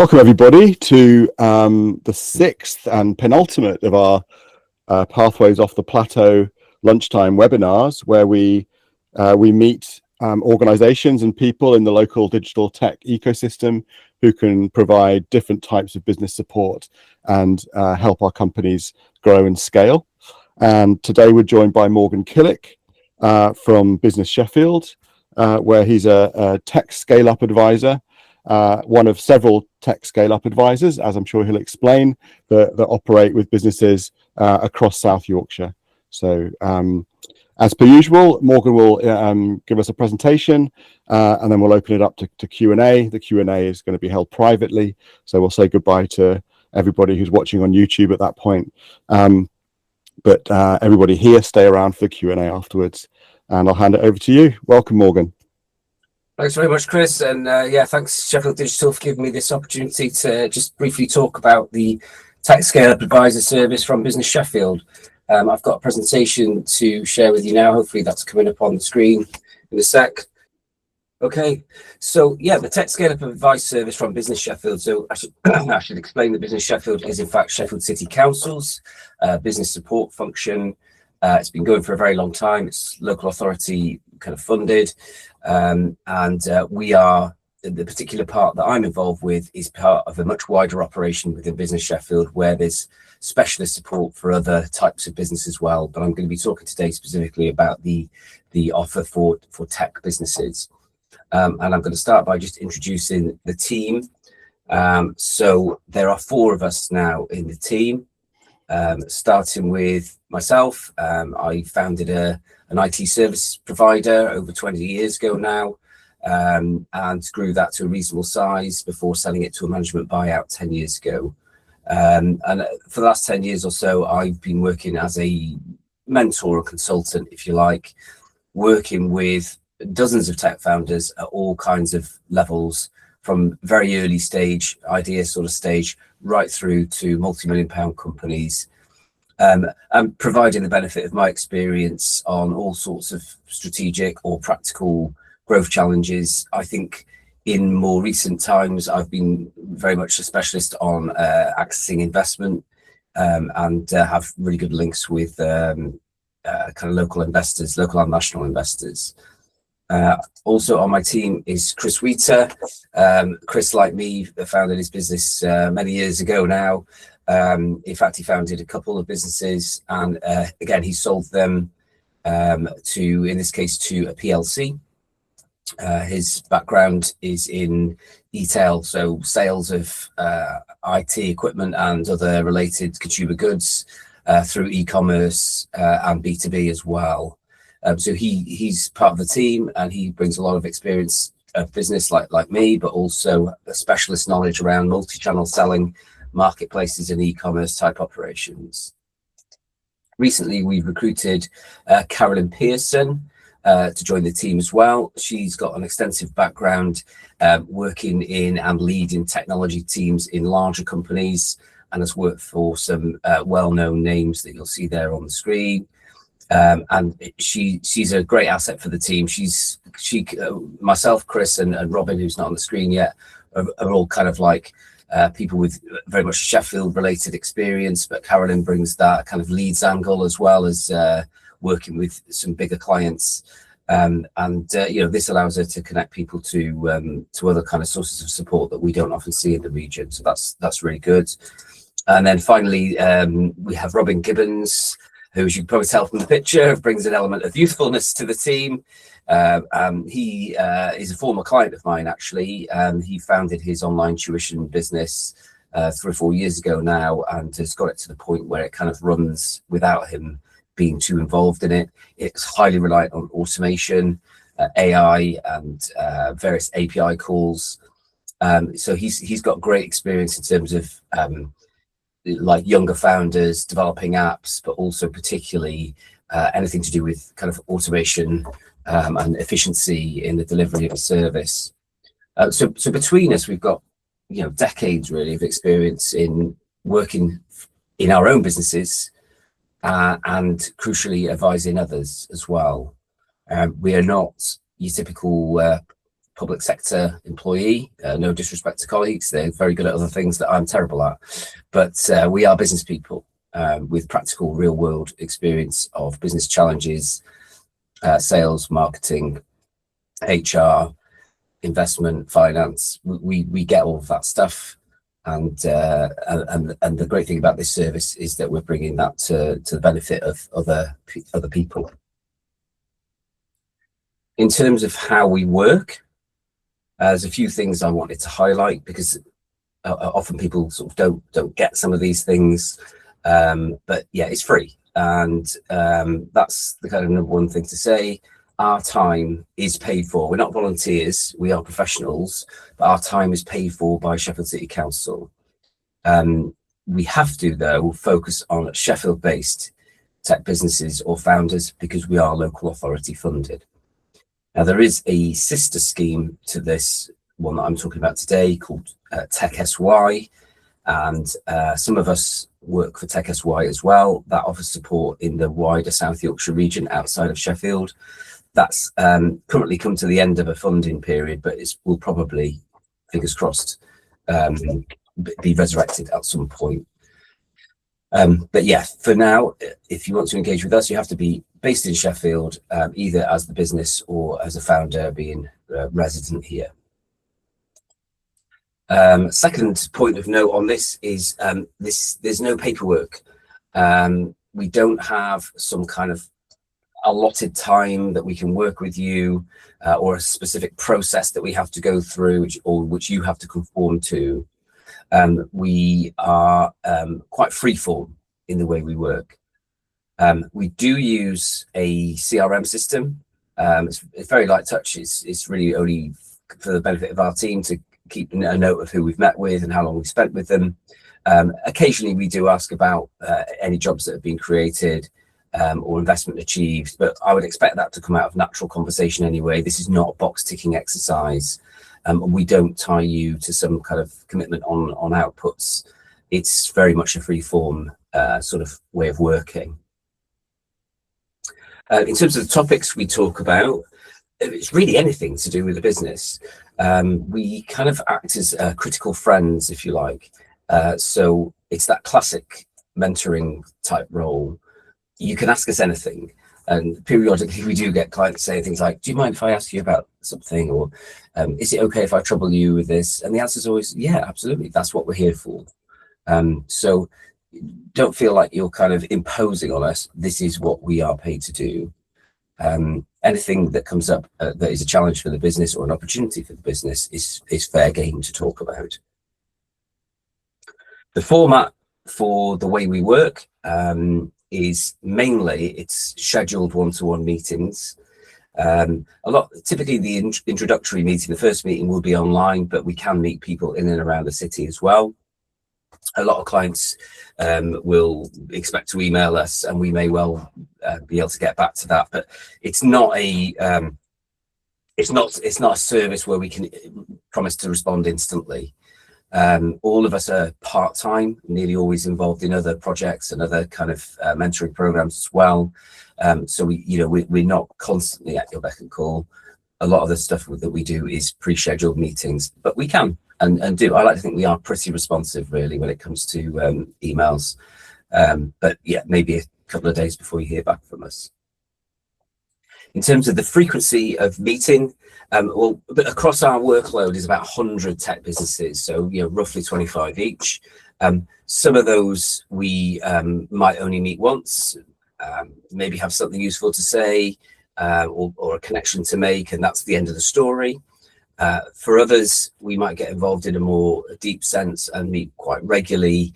Welcome everybody to the sixth and penultimate of our Pathways Off the Plateau lunchtime webinars, where we meet organizations and people in the local digital tech ecosystem who can provide different types of business support and help our companies grow and scale. And today we're joined by Morgan Killick from Business Sheffield, where he's a tech scale-up advisor, one of several tech scale-up advisors, as I'm sure he'll explain, that operate with businesses across South Yorkshire. So as per usual, Morgan will give us a presentation and then we'll open it up to Q&A. The Q&A is going to be held privately, so we'll say goodbye to everybody who's watching on YouTube at that point. But everybody here, stay around for the Q&A afterwards, and I'll hand it over to you. Welcome, Morgan. Thanks very much, Chris, and yeah, thanks Sheffield Digital for giving me this opportunity to just briefly talk about the Tech Scale-up Advisor service from Business Sheffield. I've got a presentation to share with you now. Hopefully that's coming up on the screen in a sec. Okay, so yeah, the Tech Scale-up Advice service from Business Sheffield. So I should explain that Business Sheffield is in fact Sheffield City Council's business support function. It's been going for a very long time. It's local authority kind of funded. We are, the particular part that I'm involved with is part of a much wider operation within Business Sheffield, where there's specialist support for other types of business as well. But I'm going to be talking today specifically about the offer for tech businesses. And I'm going to start by just introducing the team. So there are 4 of us now in the team, starting with myself. I founded an IT service provider over 20 years ago now, and grew that to a reasonable size before selling it to a management buyout 10 years ago. And for the last 10 years or so, I've been working as a mentor or consultant, if you like, working with dozens of tech founders at all kinds of levels, from very early stage, idea sort of stage, right through to multi-million-pound companies. And providing the benefit of my experience on all sorts of strategic or practical growth challenges. I think in more recent times, I've been very much a specialist on accessing investment and have really good links with kind of local investors, local and national investors. Also on my team is Chris Wheater. Chris, like me, founded his business many years ago now. In fact, he founded a couple of businesses, and again, he sold them to, in this case, to a PLC. His background is in e-tail, so sales of IT equipment and other related consumer goods through e-commerce and B2B as well. So he's part of the team, and he brings a lot of experience of business like me, but also a specialist knowledge around multi-channel selling, marketplaces and e-commerce type operations. Recently, we've recruited Carolyn Pearson to join the team as well. She's got an extensive background working in and leading technology teams in larger companies, and has worked for some well-known names that you'll see there on the screen. And she's a great asset for the team. Myself, Chris, and Robin, who's not on the screen yet, are all kind of like people with very much Sheffield related experience, but Carolyn brings that kind of leads angle as well as working with some bigger clients. You know, this allows her to connect people to other kind of sources of support that we don't often see in the region. So that's really good. And then finally, we have Robin Gibbons, who, as you can probably tell from the picture, brings an element of youthfulness to the team. He is a former client of mine, actually. He founded his online tuition business 3 or 4 years ago now, and has got it to the point where it kind of runs without him being too involved in it. It's highly reliant on automation, AI, and various API calls. So he's got great experience in terms of like younger founders developing apps, but also particularly anything to do with kind of automation and efficiency in the delivery of a service. So between us, we've got, you know, decades really of experience in working in our own businesses and crucially advising others as well. We are not your typical public sector employee. No disrespect to colleagues, they're very good at other things that I'm terrible at. But we are business people with practical real world experience of business challenges, sales, marketing, HR, investment, finance. We get all of that stuff. And the great thing about this service is that we're bringing that to the benefit of other people. In terms of how we work, there's a few things I wanted to highlight, because often people sort of don't get some of these things. But yeah, it's free, and that's the kind of number one thing to say. Our time is paid for. We're not volunteers, we are professionals, but our time is paid for by Sheffield City Council. We have to, though, focus on Sheffield-based tech businesses or founders, because we are local authority funded. Now, there is a sister scheme to this one that I'm talking about today called Tech SY, and some of us work for Tech SY as well. That offers support in the wider South Yorkshire region outside of Sheffield. That's currently come to the end of a funding period, but it will probably, fingers crossed, be resurrected at some point. But yeah, for now, if you want to engage with us, you have to be based in Sheffield, either as the business or as a founder being resident here. Second point of note on this is there's no paperwork. We don't have some kind of allotted time that we can work with you, or a specific process that we have to go through, which you have to conform to. We are quite freeform in the way we work. We do use a CRM system. It's very light touch. It's really only for the benefit of our team to keep a note of who we've met with and how long we've spent with them. Occasionally we do ask about any jobs that have been created, or investment achieved, but I would expect that to come out of natural conversation anyway. This is not a box ticking exercise. And we don't tie you to some kind of commitment on outputs. It's very much a free form sort of way of working. In terms of the topics we talk about, it's really anything to do with the business. We kind of act as critical friends, if you like. So it's that classic mentoring type role. You can ask us anything. And periodically we do get clients say things like, do you mind if I ask you about something? Or is it okay if I trouble you with this? And the answer is always, yeah, absolutely. That's what we're here for. So don't feel like you're kind of imposing on us. This is what we are paid to do. Anything that comes up that is a challenge for the business or an opportunity for the business is fair game to talk about. The format for the way we work is mainly it's scheduled one-to-one meetings. Typically the introductory meeting, the first meeting will be online, but we can meet people in and around the city as well. A lot of clients will expect to email us, and we may well be able to get back to that, but it's not a service where we can promise to respond instantly. All of us are part-time, nearly always involved in other projects and other kind of mentoring programs as well. So we're not constantly at your beck and call. A lot of the stuff that we do is pre-scheduled meetings, but we can and do. I like to think we are pretty responsive, really, when it comes to emails. But yeah, maybe a couple of days before you hear back from us. In terms of the frequency of meeting, but across our workload is about 100 tech businesses, so roughly 25 each. Some of those we might only meet once, maybe have something useful to say, or a connection to make, and that's the end of the story. For others, we might get involved in a more deep sense and meet quite regularly.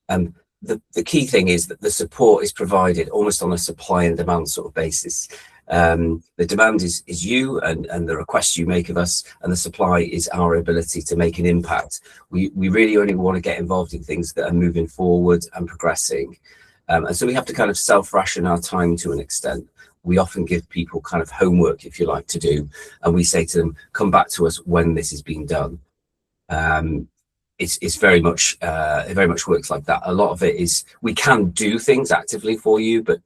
The key thing is that the support is provided almost on a supply and demand sort of basis. The demand is you and the requests you make of us, and the supply is our ability to make an impact. We really only want to get involved in things that are moving forward and progressing. And so we have to kind of self-ration our time to an extent. We often give people kind of homework, if you like, to do, and we say to them, come back to us when this is being done. It's very much it very much works like that. A lot of it is we can do things actively for you, but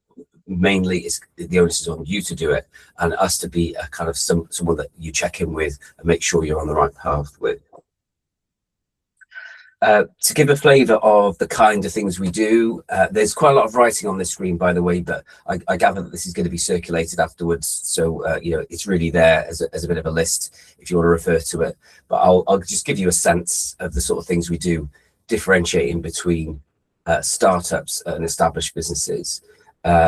mainly the onus is on you to do it, and us to be a kind of someone that you check in with and make sure you're on the right path with. To give a flavour of the kind of things we do, there's quite a lot of writing on this screen, by the way, but I gather that this is going to be circulated afterwards, so it's really there as a bit of a list if you want to refer to it. But I'll just give you a sense of the sort of things we do, differentiating between startups and established businesses.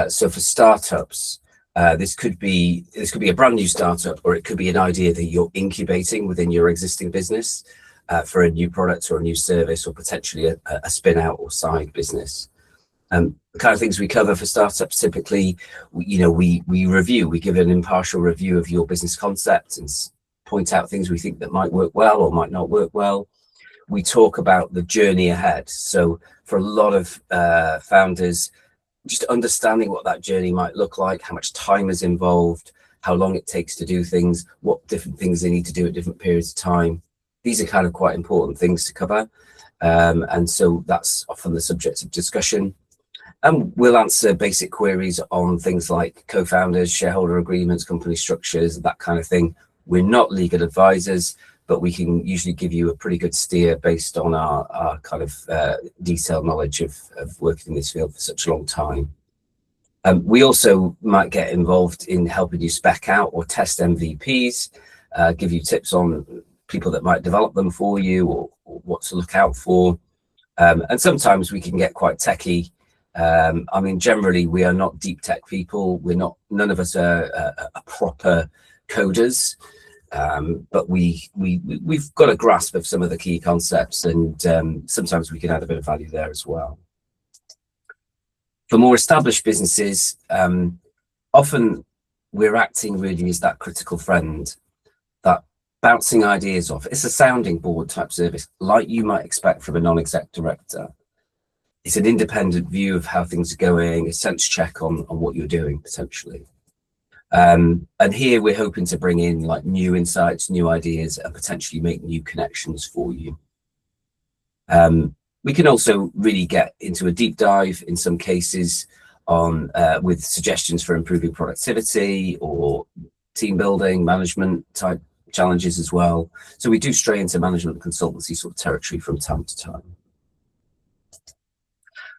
So for startups, this could be a brand new startup, or it could be an idea that you're incubating within your existing business. For a new product or a new service, or potentially a spin out or side business. The kind of things we cover for startups, typically, we review, we give an impartial review of your business concept and point out things we think that might work well or might not work well. We talk about the journey ahead. So for a lot of founders, just understanding what that journey might look like, how much time is involved, how long it takes to do things, what different things they need to do at different periods of time. These are kind of quite important things to cover. And so that's often the subject of discussion. And we'll answer basic queries on things like co-founders, shareholder agreements, company structures, that kind of thing. We're not legal advisors, but we can usually give you a pretty good steer based on our kind of detailed knowledge of working in this field for such a long time. We also might get involved in helping you spec out or test MVPs, give you tips on people that might develop them for you, or what to look out for. And sometimes we can get quite techie. I mean, generally we are not deep tech people. None of us are proper coders, but we've got a grasp of some of the key concepts, and sometimes we can add a bit of value there as well. For more established businesses, often we're acting really as that critical friend, that bouncing ideas off. It's a sounding board type service, like you might expect from a non-exec director. It's an independent view of how things are going, a sense check on what you're doing potentially. And here we're hoping to bring in like new insights, new ideas, and potentially make new connections for you. We can also really get into a deep dive in some cases on with suggestions for improving productivity or team building, management type challenges as well. So we do stray into management consultancy sort of territory from time to time.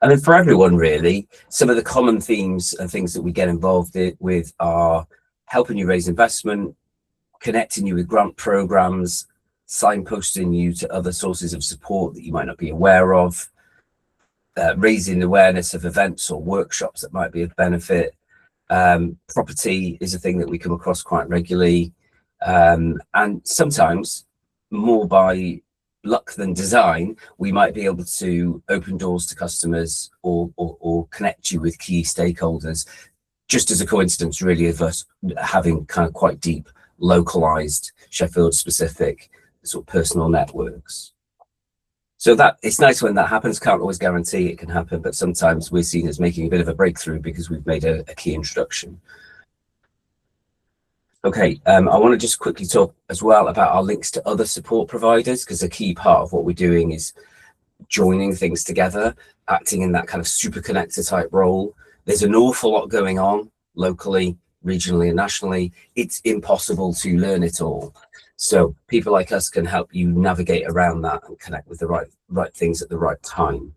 And then for everyone, really, some of the common themes and things that we get involved with are helping you raise investment, connecting you with grant programs, signposting you to other sources of support that you might not be aware of, raising awareness of events or workshops that might be of benefit. Property is a thing that we come across quite regularly. And sometimes, more by luck than design, we might be able to open doors to customers or connect you with key stakeholders, just as a coincidence really of us having kind of quite deep, localized, Sheffield specific sort of personal networks. So that it's nice when that happens. Can't always guarantee it can happen, but sometimes we're seen as making a bit of a breakthrough because we've made a key introduction. Okay, I want to just quickly talk as well about our links to other support providers, because a key part of what we're doing is joining things together, acting in that kind of super connector type role. There's an awful lot going on locally, regionally and nationally. It's impossible to learn it all. So people like us can help you navigate around that and connect with the right things at the right time.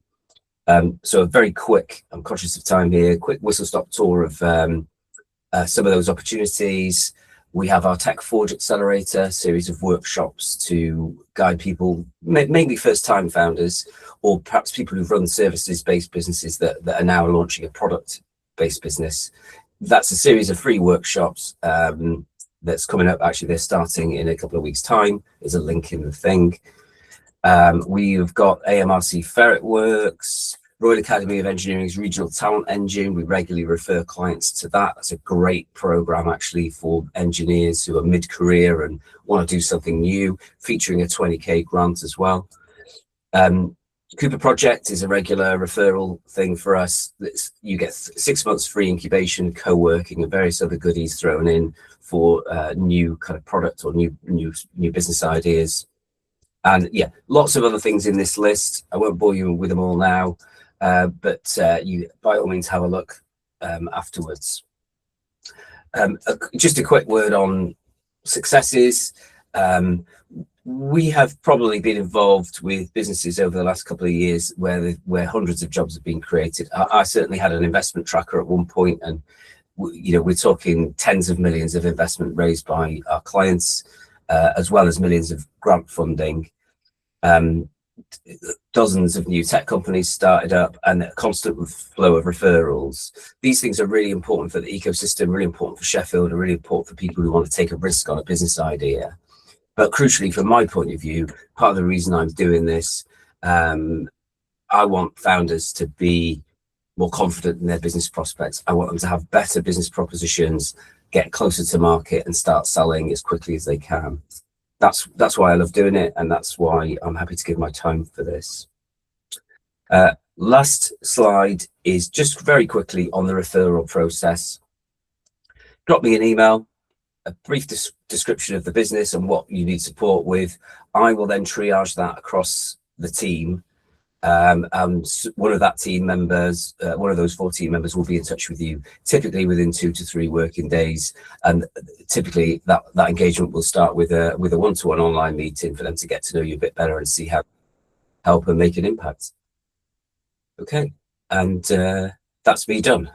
So a very quick, I'm conscious of time here, quick whistle stop tour of some of those opportunities. We have our Tech Forge Accelerator series of workshops to guide people, mainly first-time founders, or perhaps people who've run services-based businesses that are now launching a product-based business. That's a series of free workshops that's coming up. Actually, they're starting in a couple of weeks' time. There's a link in the thing. We've got AMRC Ferret Works, Royal Academy of Engineering's Regional Talent Engine. We regularly refer clients to that. That's a great program actually for engineers who are mid-career and want to do something new, featuring a 20k grant as well. Cooper Project is a regular referral thing for us. You get 6 months free incubation, co-working, and various other goodies thrown in for new kind of product or new business ideas. And yeah, lots of other things in this list. I won't bore you with them all now. But you by all means have a look. afterwards. Just a quick word on successes. We have probably been involved with businesses over the last couple of years where hundreds of jobs have been created. I certainly had an investment tracker at one point, and we're talking tens of millions of investment raised by our clients, as well as millions of grant funding. Dozens of new tech companies started up, and a constant flow of referrals. These things are really important for the ecosystem, really important for Sheffield, and really important for people who want to take a risk on a business idea. But crucially, from my point of view, part of the reason I'm doing this, I want founders to be more confident in their business prospects. I want them to have better business propositions, get closer to market, and start selling as quickly as they can. That's why I love doing it, and that's why I'm happy to give my time for this. Last slide is just very quickly on the referral process. Drop me an email, a brief description of the business and what you need support with. I will then triage that across the team, and one of that team members, one of those 4 team members, will be in touch with you, typically within 2 to 3 working days. And typically that engagement will start with a one-to-one online meeting for them to get to know you a bit better and see how help and make an impact. Okay, and that's me done.